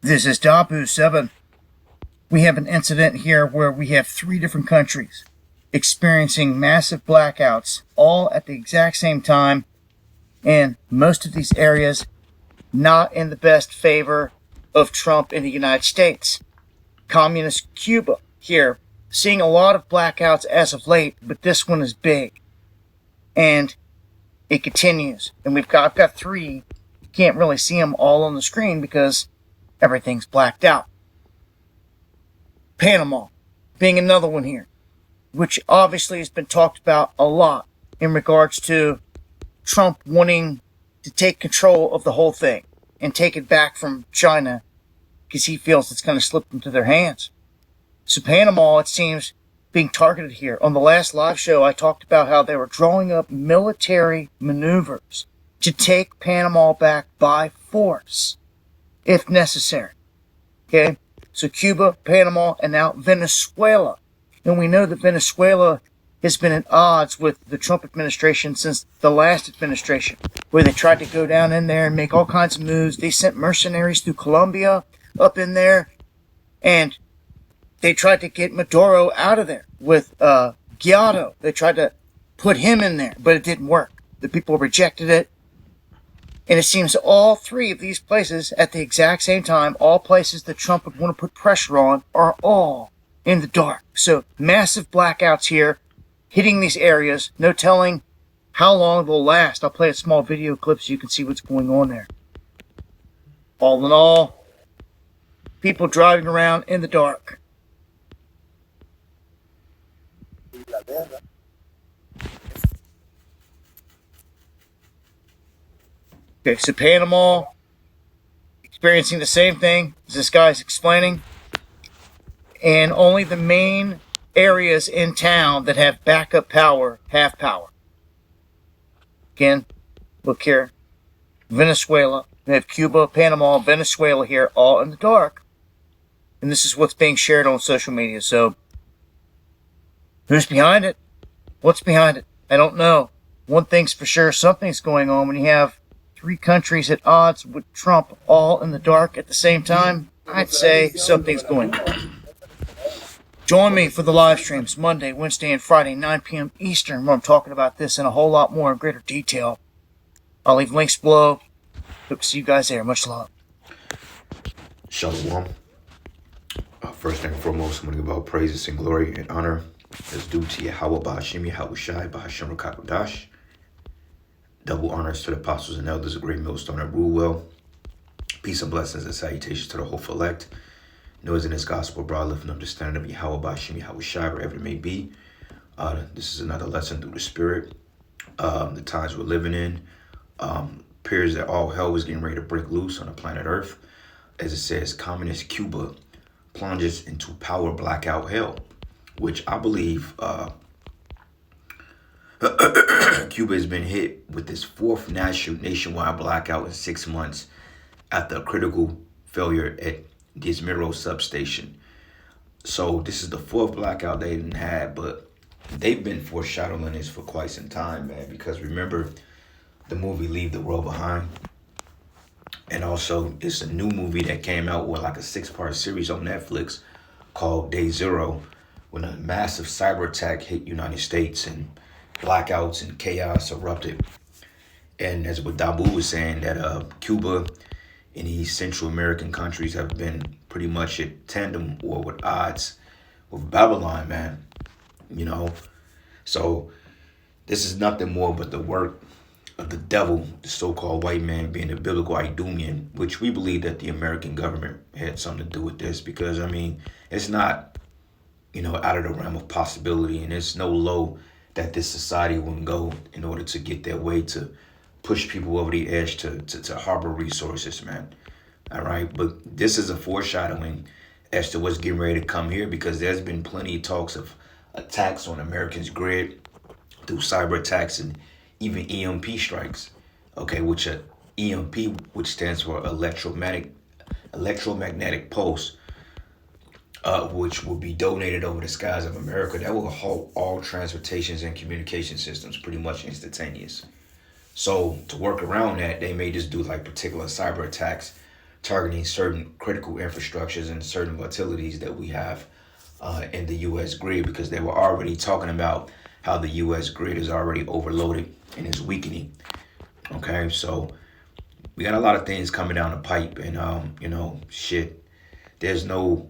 This is Dabu 7. We have an incident here where we have 3 different countries experiencing massive blackouts all at the exact same time, and most of these areas not in the best favor of Trump in the United States. Communist Cuba here, seeing a lot of blackouts as of late, but this one is big. And it continues. And I've got 3. You can't really see them all on the screen because everything's blacked out. Panama being another one here, which obviously has been talked about a lot in regards to Trump wanting to take control of the whole thing and take it back from China because he feels it's going to slip into their hands. So Panama, it seems, being targeted here. On the last live show, I talked about how they were drawing up military maneuvers to take Panama back by force, if necessary. Okay? So Cuba, Panama, and now Venezuela. And we know that Venezuela has been at odds with the Trump administration since the last administration, where they tried to go down in there and make all kinds of moves. They sent mercenaries through Colombia up in there, and they tried to get Maduro out of there with Guaido. They tried to put him in there, but it didn't work. The people rejected it. And it seems all 3 of these places at the exact same time, all places that Trump would want to put pressure on, are all in the dark. So massive blackouts here, hitting these areas. No telling how long they'll last. I'll play a small video clip so you can see what's going on there. All in all, people driving around in the dark. Okay, so Panama experiencing the same thing as this guy's explaining, and only the main areas in town that have backup power have power. Again, look here, Venezuela. We have Cuba, Panama, Venezuela here, all in the dark. And this is what's being shared on social media. So, who's behind it? What's behind it? I don't know. One thing's for sure, something's going on when you have 3 countries at odds with Trump all in the dark at the same time. I'd say something's going on. Join me for the live streams Monday, Wednesday, and Friday, 9 p.m. Eastern, where I'm talking about this in a whole lot more in greater detail. I'll leave links below. Hope to see you guys there. Much love. Shalom. First and foremost, I'm going to give all praises and glory and honor is due to Yahweh Bahashim, Yahweh Shai, Bahashim Rakakodash. Double honors to the apostles and elders of Great Millstone and rule well. Peace and blessings and salutations to the hopeful elect. Noise in this gospel, broad lifting up the standard of Yahweh Bahashim, Yahweh Shai, wherever it may be. This is another lesson through the Spirit. The times we're living in. Appears that all hell was getting ready to break loose on the planet Earth. As it says, communist Cuba plunges into power blackout hell, which I believe Cuba has been hit with this 4th nationwide blackout in 6 months after a critical failure at the Esmero substation. So this is the 4th blackout they didn't have, but they've been foreshadowing this for quite some time, man, because remember the movie Leave the World Behind? And also it's a new movie that came out with like a 6-part series on Netflix called Day Zero, when a massive cyber attack hit United States and blackouts and chaos erupted. And as what Dabu was saying, that Cuba and these Central American countries have been pretty much at tandem or with odds with Babylon, man. You know, so this is nothing more but the work of the devil, the so-called white man, being a biblical Idumean, which we believe that the American government had something to do with this, because I mean, it's not, out of the realm of possibility, and it's no low that this society wouldn't go in order to get their way to push people over the edge to harbor resources, man. All right, but this is a foreshadowing as to what's getting ready to come here, because there's been plenty of talks of attacks on Americans' grid through cyber attacks and even EMP strikes, okay, which EMP, which stands for electromagnetic pulse, which will be donated over the skies of America. That will halt all transportations and communication systems pretty much instantaneous. So to work around that, they may just do like particular cyber attacks targeting certain critical infrastructures and certain volatilities that we have in the U.S. grid, because they were already talking about how the U.S. grid is already overloaded and is weakening. Okay, so we got a lot of things coming down the pipe, and shit. There's no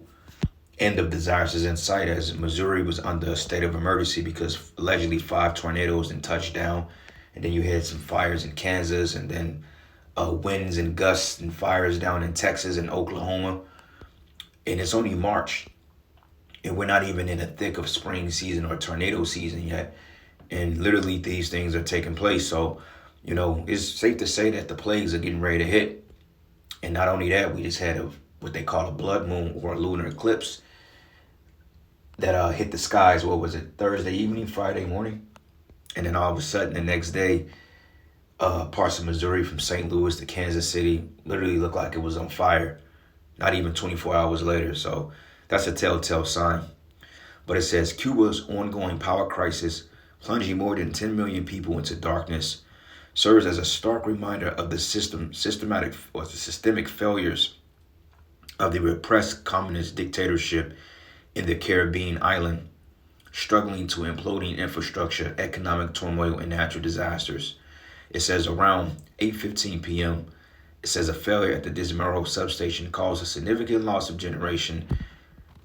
end of disasters in sight, as Missouri was under a state of emergency because allegedly 5 tornadoes and touched down, and then you had some fires in Kansas, and then winds and gusts and fires down in Texas and Oklahoma, and it's only March, and we're not even in the thick of spring season or tornado season yet, and literally these things are taking place. So, it's safe to say that the plagues are getting ready to hit, and not only that, we just had what they call a blood moon or a lunar eclipse that hit the skies. What was it? Thursday evening, Friday morning, and then all of a sudden the next day, parts of Missouri from St. Louis to Kansas City literally looked like it was on fire. Not even 24 hours later. So that's a telltale sign. But it says Cuba's ongoing power crisis, plunging more than 10 million people into darkness, serves as a stark reminder of the systemic failures of the repressed communist dictatorship in the Caribbean island, struggling to imploding infrastructure, economic turmoil, and natural disasters. It says around 8:15 p.m., it says a failure at the Dismero substation caused a significant loss of generation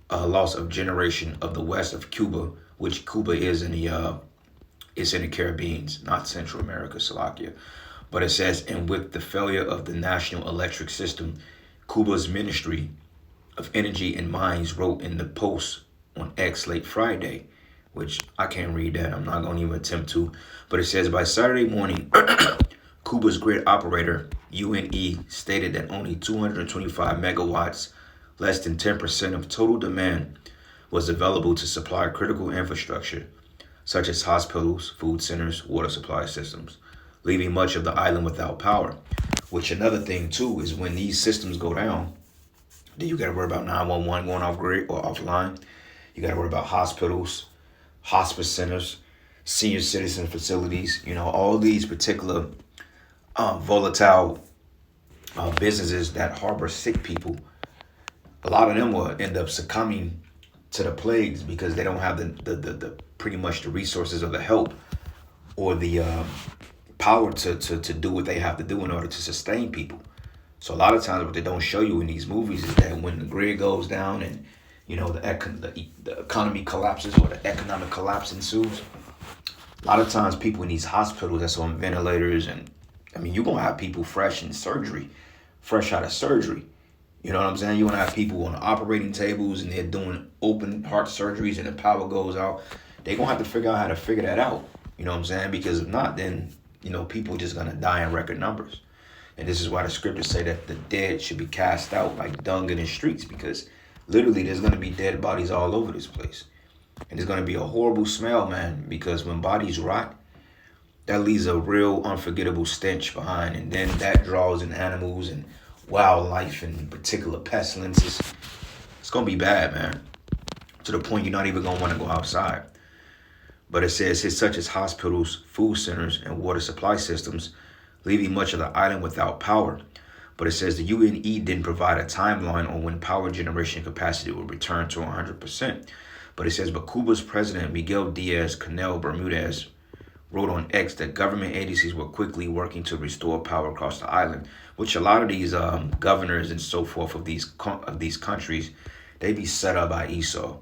of the west of Cuba, which Cuba is in the Caribbean, not Central America, Slovakia. But it says, and with the failure of the national electric system, Cuba's Ministry of Energy and Mines wrote in the post on X late Friday, which I can't read that. I'm not going to even attempt to. But it says, by Saturday morning, Cuba's grid operator, UNE, stated that only 225 megawatts, less than 10% of total demand, was available to supply critical infrastructure, such as hospitals, food centers, water supply systems, leaving much of the island without power. Which another thing, too, is when these systems go down, then you got to worry about 911 going off grid or offline. You got to worry about hospitals, hospice centers, senior citizen facilities, all these particular volatile businesses that harbor sick people. A lot of them will end up succumbing to the plagues because they don't have the pretty much the resources or the help or the power to do what they have to do in order to sustain people. So a lot of times what they don't show you in these movies is that when the grid goes down and the economy collapses or the economic collapse ensues, a lot of times people in these hospitals that's on ventilators, and you're going to have people fresh out of surgery. You know what I'm saying? You're going to have people on the operating tables and they're doing open heart surgeries and the power goes out. They're going to have to figure out how to figure that out. You know what I'm saying? Because if not, then, people are just going to die in record numbers. And this is why the scriptures say that the dead should be cast out like dung in the streets, because literally there's going to be dead bodies all over this place. And there's going to be a horrible smell, man, because when bodies rot, that leaves a real unforgettable stench behind. And then that draws in animals and wildlife and particular pestilences. It's going to be bad, man, to the point you're not even going to want to go outside. But it says it's such as hospitals, food centers, and water supply systems, leaving much of the island without power. But it says the UNE didn't provide a timeline on when power generation capacity will return to 100%. But it says, but Cuba's president, Miguel Diaz-Canel Bermudez, wrote on X that government agencies were quickly working to restore power across the island, which a lot of these governors and so forth of these countries, they be set up by Esau.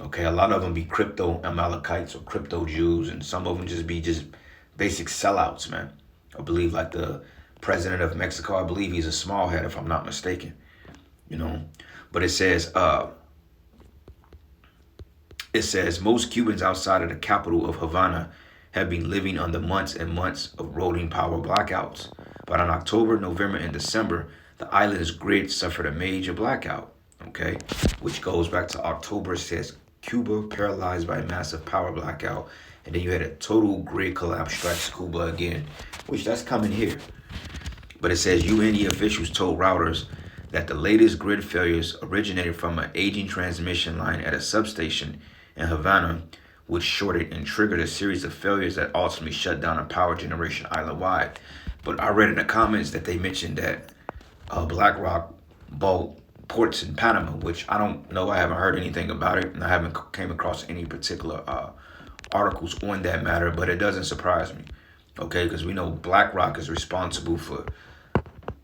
Okay, a lot of them be crypto Amalekites or crypto Jews, and some of them just be basic sellouts, man. I believe like the president of Mexico, I believe he's a small head if I'm not mistaken, But it says most Cubans outside of the capital of Havana have been living under months and months of rolling power blackouts. But in October, November, and December, the island's grid suffered a major blackout, okay? Which goes back to October. It says Cuba paralyzed by a massive power blackout. And then you had a total grid collapse strikes Cuba again, which that's coming here. But it says UNE officials told routers that the latest grid failures originated from an aging transmission line at a substation in Havana, which shorted and triggered a series of failures that ultimately shut down a power generation island-wide. But I read in the comments that they mentioned that BlackRock bought ports in Panama, which I don't know. I haven't heard anything about it, and I haven't came across any particular articles on that matter. But it doesn't surprise me, okay? Because we know BlackRock is responsible for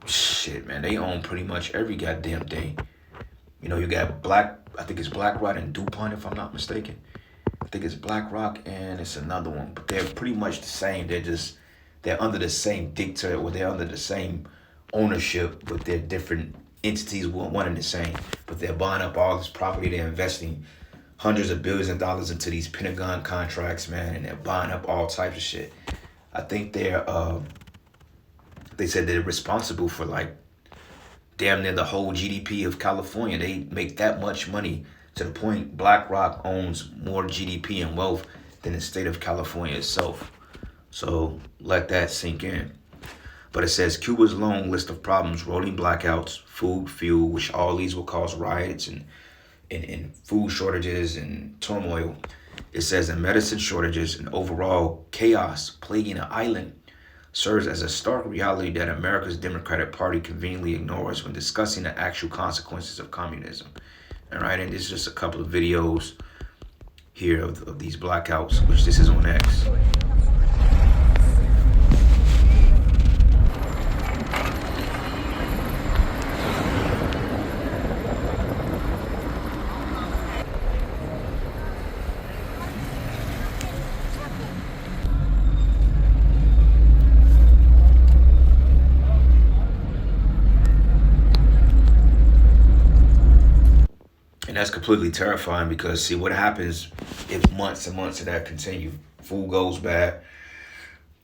shit, man. They own pretty much every goddamn thing. You know, you got I think it's BlackRock and DuPont, if I'm not mistaken. I think it's BlackRock and it's another one, but they're pretty much the same. They're under the same dictator, or they're under the same ownership, but they're different entities, one and the same. But they're buying up all this property. They're investing hundreds of billions of dollars into these Pentagon contracts, man, and they're buying up all types of shit. I think they said they're responsible for like damn near the whole GDP of California. They make that much money to the point BlackRock owns more GDP and wealth than the state of California itself. So let that sink in. But it says Cuba's long list of problems, rolling blackouts, food, fuel, which all these will cause riots and food shortages and turmoil. It says that medicine shortages and overall chaos plaguing the island serves as a stark reality that America's Democratic Party conveniently ignores when discussing the actual consequences of communism. All right, and this is just a couple of videos here of these blackouts, which this is on X. And that's completely terrifying because see what happens if months and months of that continue. Food goes bad,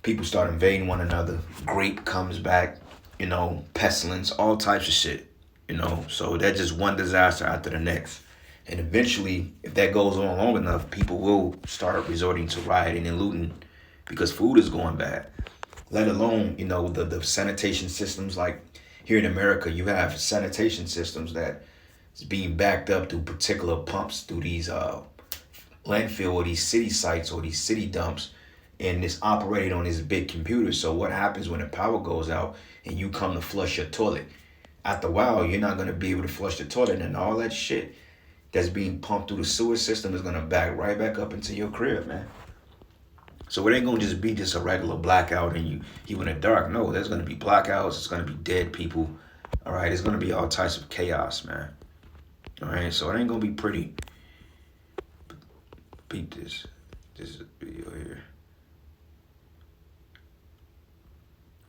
people start invading one another, grape comes back, you know, pestilence, all types of shit, you know. So that's just one disaster after the next. And eventually, if that goes on long enough, people will start resorting to rioting and looting because food is going bad. Let alone, you know, the sanitation systems. Like here in America, you have sanitation systems that is being backed up through particular pumps through these landfill or these city sites or these city dumps, and it's operated on this big computer. So what happens when the power goes out and you come to flush your toilet? After a while, you're not going to be able to flush the toilet, and all that shit that's being pumped through the sewer system is going to back right back up into your crib, man. So it ain't going to just be just a regular blackout and you in the dark. No, there's going to be blackouts. It's going to be dead people. All right, it's going to be all types of chaos, man. All right, so it ain't going to be pretty. Beat this video here.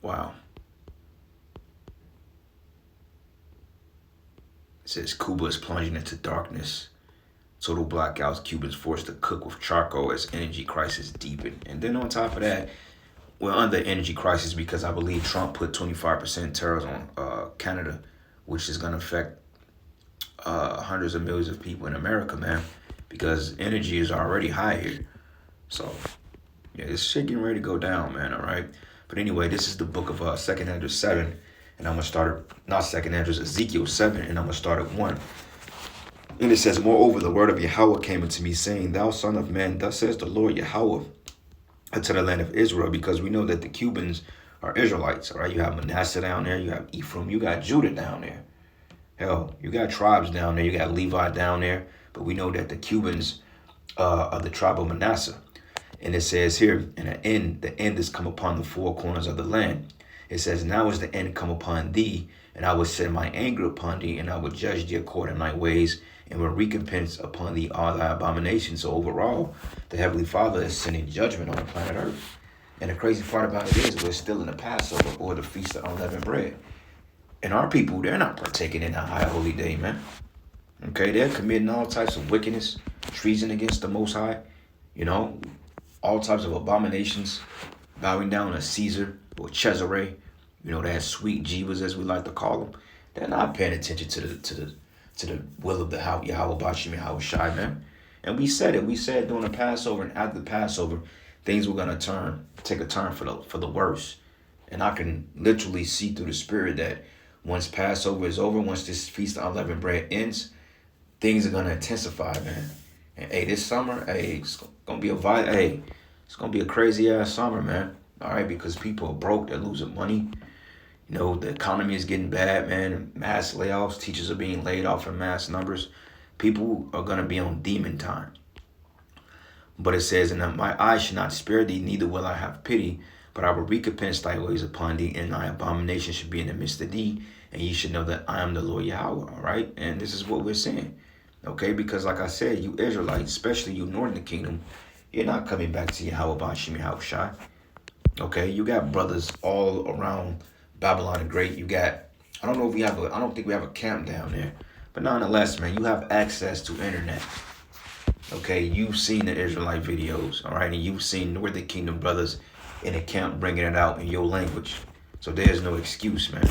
Wow. It says Cuba is plunging into darkness. Total blackouts. Cubans forced to cook with charcoal as energy crisis deepen. And then on top of that, we're under energy crisis because I believe Trump put 25% tariffs on Canada, which is going to affect hundreds of millions of people in America, man, because energy is already high here. So, yeah, this shit getting ready to go down, man, all right? But anyway, this is the book of 2nd Andrews 7, and I'm going to start, not 2nd Andrews, Ezekiel 7, and I'm going to start at 1. And it says, moreover, the word of Yahweh came unto me, saying, Thou son of man, thus says the Lord Yahweh unto the land of Israel, because we know that the Cubans are Israelites, all right? You have Manasseh down there, you have Ephraim, you got Judah down there. Hell, you got tribes down there, you got Levi down there, but we know that the Cubans are the tribe of Manasseh. And it says here, and the end is come upon the four corners of the land. It says, now is the end come upon thee, and I will send my anger upon thee, and I will judge thee according to thy ways, and will recompense upon thee all thy abominations. So overall, the Heavenly Father is sending judgment on the planet Earth. And the crazy part about it is we're still in the Passover, or the Feast of Unleavened Bread. And our people, they're not partaking in that high holy day, man. Okay, they're committing all types of wickedness, treason against the Most High, you know, all types of abominations, bowing down to Caesar or Cesare, you know, that sweet Jebas as we like to call them. They're not paying attention to the will of the Yahweh Bashim Yahweh Shai, man. And we said it. We said during the Passover and after the Passover, things were gonna take a turn for the worse. And I can literally see through the spirit that once Passover is over, once this Feast of Unleavened Bread ends, things are gonna intensify, man. And hey, this summer, hey, it's gonna be it's gonna be a crazy ass summer, man. All right, because people are broke, they're losing money. You know, the economy is getting bad, man. Mass layoffs, teachers are being laid off in mass numbers. People are going to be on demon time. But it says, and my eyes shall not spare thee, neither will I have pity, but I will recompense thy ways upon thee, and thy abomination should be in the midst of thee, and ye should know that I am the Lord Yahweh, all right? And this is what we're saying, okay? Because like I said, you Israelites, especially you Northern Kingdom, you're not coming back to Yahweh Bashim Yahushai, okay? You got brothers all around Babylon the Great. You got, I don't think we have a camp down there, but nonetheless, man, you have access to internet. Okay, you've seen the Israelite videos, all right, and you've seen Northern Kingdom brothers in the camp bringing it out in your language. So there's no excuse, man.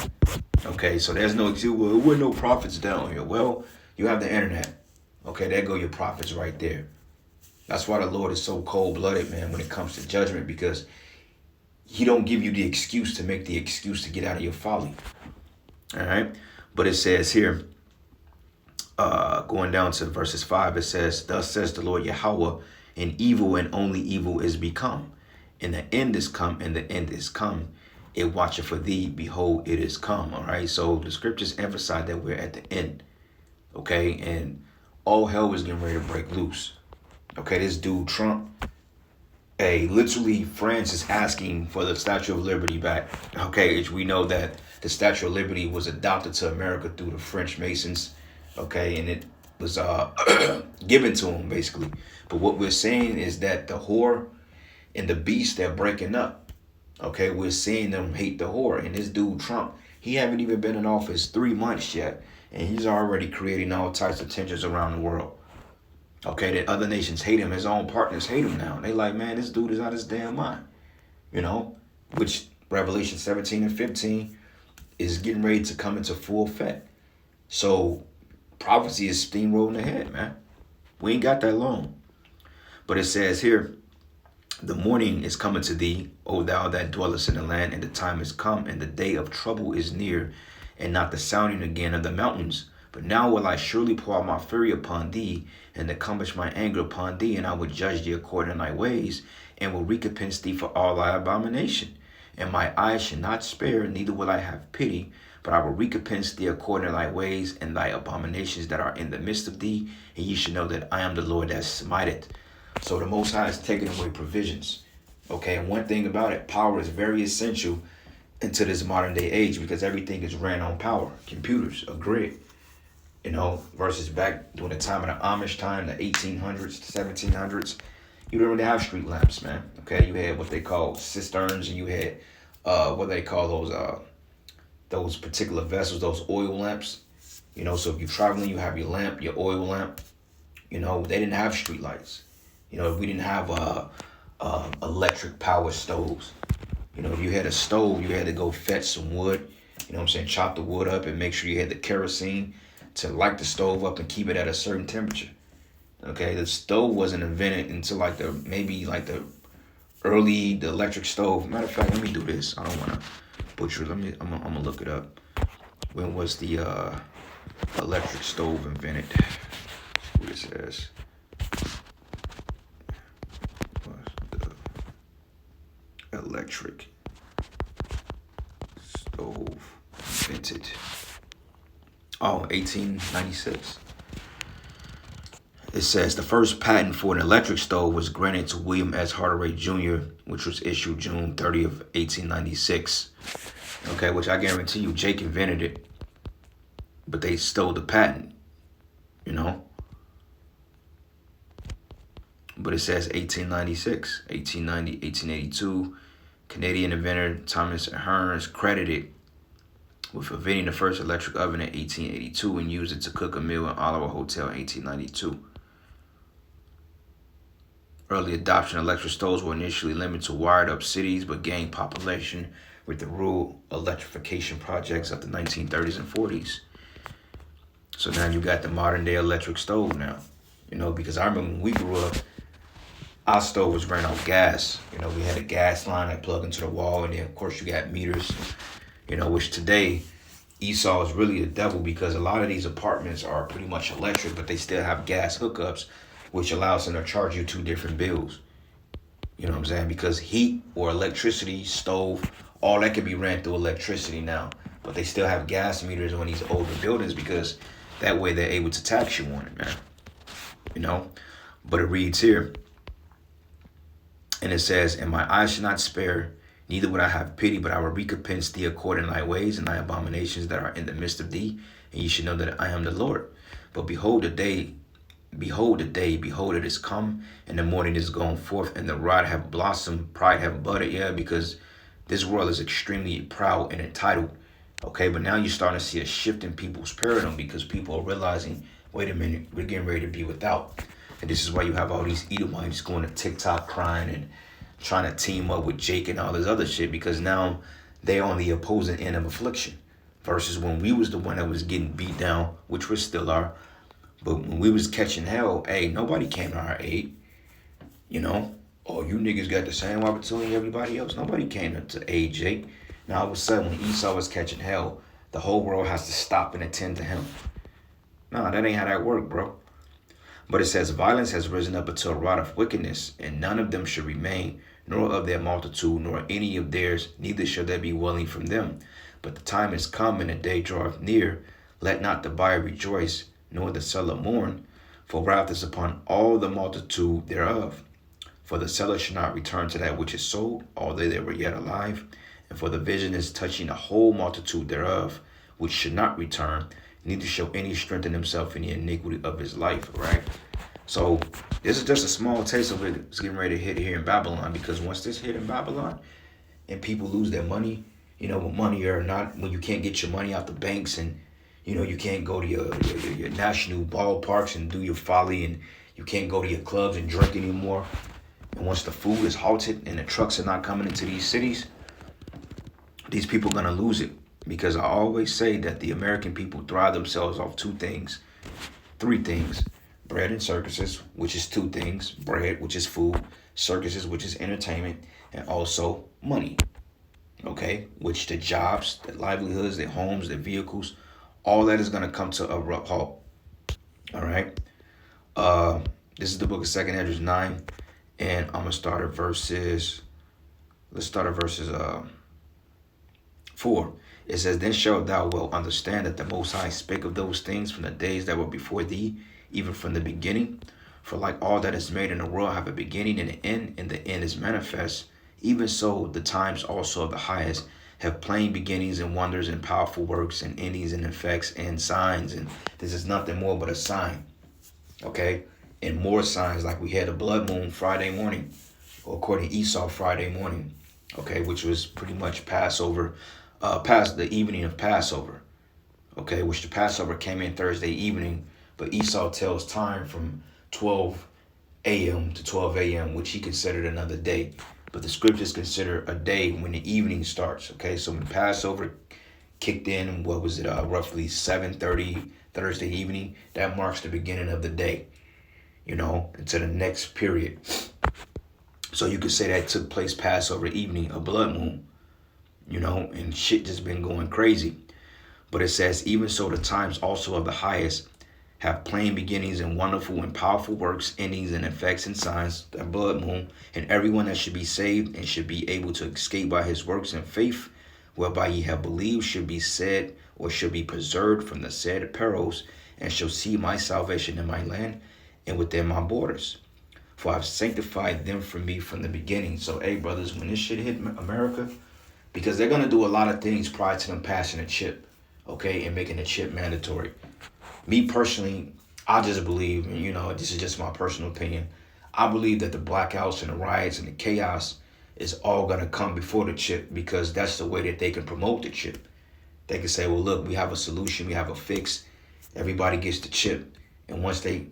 Okay, so there's no excuse. Well, there were no prophets down here. Well, you have the internet. Okay, there go your prophets right there. That's why the Lord is so cold-blooded, man, when it comes to judgment, because he don't give you the excuse to make the excuse to get out of your folly. All right, but it says here, going down to verses 5, it says, thus says the Lord Yahweh, and evil and only evil is become. And the end is come, and the end is come. It watcheth for thee, behold, it is come. All right, so the scriptures emphasize that we're at the end. Okay, and all hell is getting ready to break loose. Okay, this dude, Trump, literally France is asking for the Statue of Liberty back. Okay, we know that the Statue of Liberty was adopted to America through the French Masons. Okay, and it was given to him, basically. But what we're saying is that the whore and the beast, they're breaking up. Okay, we're seeing them hate the whore. And this dude, Trump, he haven't even been in office 3 months yet. And he's already creating all types of tensions around the world. Okay, that other nations hate him. His own partners hate him now. They like, man, this dude is out of his damn mind. You know, which Revelation 17 and 15 is getting ready to come into full effect. So prophecy is steamrolling ahead, man. We ain't got that long. But it says here, the morning is coming to thee, O thou that dwellest in the land, and the time is come, and the day of trouble is near, and not the sounding again of the mountains. But now will I surely pour out my fury upon thee, and accomplish my anger upon thee, and I will judge thee according to thy ways, and will recompense thee for all thy abomination. And my eyes shall not spare, neither will I have pity, but I will recompense thee according to thy ways and thy abominations that are in the midst of thee, and ye shall know that I am the Lord that smiteth. So the Most High is taking away provisions. Okay, and one thing about it, power is very essential into this modern day age because everything is ran on power. Computers, a grid. You know, versus back during the time of the Amish time, the 1800s, the 1700s, you didn't really have street lamps, man. Okay, you had what they call cisterns, and you had what they call those particular vessels, those oil lamps. You know, so if you're traveling, you have your lamp, your oil lamp. You know, they didn't have street lights. You know, we didn't have electric power stoves. You know, if you had a stove, you had to go fetch some wood. You know what I'm saying? Chop the wood up and make sure you had the kerosene to light the stove up and keep it at a certain temperature. Okay, the stove wasn't invented until the electric stove. Matter of fact, let me do this. I don't want to butcher it. I'm gonna look it up. When was the electric stove invented? What it says. The electric stove invented. 1896. It says the first patent for an electric stove was granted to William S. Hardaway Jr., which was issued June 30th, 1896. Okay, which I guarantee you Jake invented it, but they stole the patent, you know? But it says 1896, 1890, 1882. Canadian inventor Thomas Hearns credited with inventing the first electric oven in 1882 and used it to cook a meal in Oliver Hotel in 1892. Early adoption of electric stoves were initially limited to wired-up cities, but gained population with the rural electrification projects of the 1930s and 40s. So now you got the modern-day electric stove now. You know, because I remember when we grew up, our stove was ran on gas. You know, we had a gas line that plugged into the wall, and then, of course, you got meters. You know, which today, Esau is really the devil because a lot of these apartments are pretty much electric, but they still have gas hookups, which allows them to charge you 2 different bills. You know what I'm saying? Because heat or electricity, stove, All that can be ran through electricity now, but they still have gas meters on these older buildings because that way they're able to tax you on it, man. You know, but it reads here, and it says, "And my eyes shall not spare, neither would I have pity, but I will recompense thee according to thy ways and thy abominations that are in the midst of thee, and ye shall know that I am the Lord. But behold, behold, it is come, and the morning is gone forth, and the rod have blossomed, pride have budded." Yeah, because this world is extremely proud and entitled. Okay, but now you're starting to see a shift in people's paradigm because people are realizing, wait a minute, we're getting ready to be without. And this is why you have all these Edomites going to TikTok crying and trying to team up with Jake and all this other shit because now they're on the opposing end of affliction. Versus when we was the one that was getting beat down, which we still are. But when we was catching hell, hey, nobody came to our aid. You know? Oh, you niggas got the same opportunity everybody else. Nobody came to aid Jake. Now all of a sudden when Esau was catching hell, the whole world has to stop and attend to him. No, that ain't how that work, bro. But it says, "Violence has risen up unto a rod of wickedness, and none of them shall remain, nor of their multitude, nor any of theirs, neither shall there be willing from them. But the time is come, and the day draweth near. Let not the buyer rejoice, nor the seller mourn, for wrath is upon all the multitude thereof. For the seller shall not return to that which is sold, although they were yet alive. And for the vision is touching the whole multitude thereof, which should not return, neither shall any strengthen himself in the iniquity of his life," right? So this is just a small taste of it. It's getting ready to hit here in Babylon, because once this hit in Babylon and people lose their money, you know, with money or not, when you can't get your money out the banks and, you know, you can't go to your national ballparks and do your folly, and you can't go to your clubs and drink anymore. And once the food is halted and the trucks are not coming into these cities, these people are going to lose it. Because I always say that the American people thrive themselves off three things: bread and circuses, which is two things: bread, which is food; circuses, which is entertainment; and also money. Okay, which the jobs, the livelihoods, the homes, the vehicles, all that is going to come to a abrupt halt. All right. This is the book of 2 Ezra 9, and I'm gonna start at verses. Let's start at verses 4. It says, "Then shalt thou well understand that the Most High spake of those things from the days that were before thee, even from the beginning. For like all that is made in the world have a beginning and an end, and the end is manifest. Even so, the times also of the highest have plain beginnings and wonders and powerful works and endings and effects and signs." And this is nothing more but a sign. Okay? And more signs, like we had a blood moon Friday morning, or according to Esau, Friday morning. Okay, which was pretty much Passover. Past the evening of Passover, okay, which the Passover came in Thursday evening, but Esau tells time from 12 a.m. to 12 a.m., which he considered another day. But the scriptures consider a day when the evening starts, okay? So when Passover kicked in, what was it, roughly 7:30 Thursday evening, that marks the beginning of the day, you know, into the next period. So you could say that took place Passover evening, a blood moon. You know, and shit just been going crazy. But it says, "Even so, the times also of the highest have plain beginnings and wonderful and powerful works, endings and effects and signs," the blood moon, "and everyone that should be saved and should be able to escape by his works and faith, whereby ye have believed, should be said or should be preserved from the said perils, and shall see my salvation in my land and within my borders. For I've sanctified them for me from the beginning." So, hey, brothers, when this shit hit America, because they're going to do a lot of things prior to them passing a chip, okay, and making the chip mandatory. Me personally, I just believe, and you know, this is just my personal opinion, I believe that the blackouts and the riots and the chaos is all going to come before the chip, because that's the way that they can promote the chip. They can say, well, look, we have a solution, we have a fix, everybody gets the chip. And once they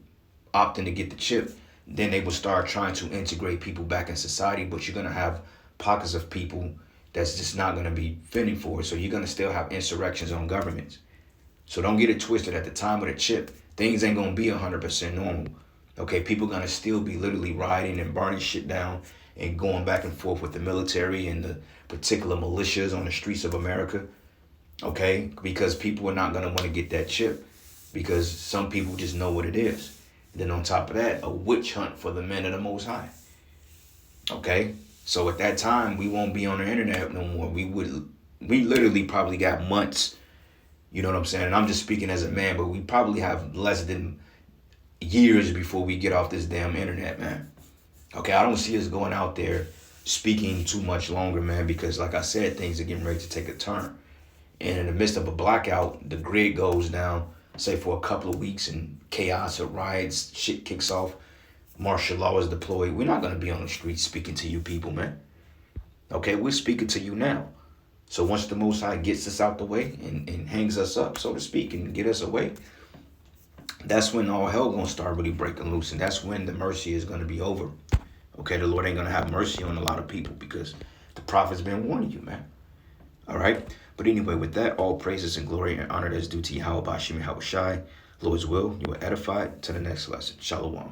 opt in to get the chip, then they will start trying to integrate people back in society, but you're going to have pockets of people that's just not going to be fitting for it. So you're going to still have insurrections on governments. So don't get it twisted. At the time of the chip, things ain't going to be 100% normal. Okay, people going to still be literally rioting and burning shit down and going back and forth with the military and the particular militias on the streets of America. Okay, because people are not going to want to get that chip, because some people just know what it is. And then on top of that, a witch hunt for the men of the Most High. Okay, So at that time, we won't be on the internet no more. We literally probably got months. You know what I'm saying? And I'm just speaking as a man, but we probably have less than years before we get off this damn internet, man. Okay, I don't see us going out there speaking too much longer, man, because like I said, things are getting ready to take a turn. And in the midst of a blackout, the grid goes down, say for a couple of weeks, and chaos or riots, shit kicks off, martial law is deployed. We're not gonna be on the streets speaking to you people, man. Okay, we're speaking to you now. So once the Most High gets us out the way and hangs us up, so to speak, and get us away, that's when all hell gonna start really breaking loose, and that's when the mercy is gonna be over. Okay, the Lord ain't gonna have mercy on a lot of people because the prophet's been warning you, man. All right. But anyway, with that, all praises and glory and honor that's due to Yahweh Bashim Yahweh Shai. Lord's will, you are edified. To the next lesson. Shalom.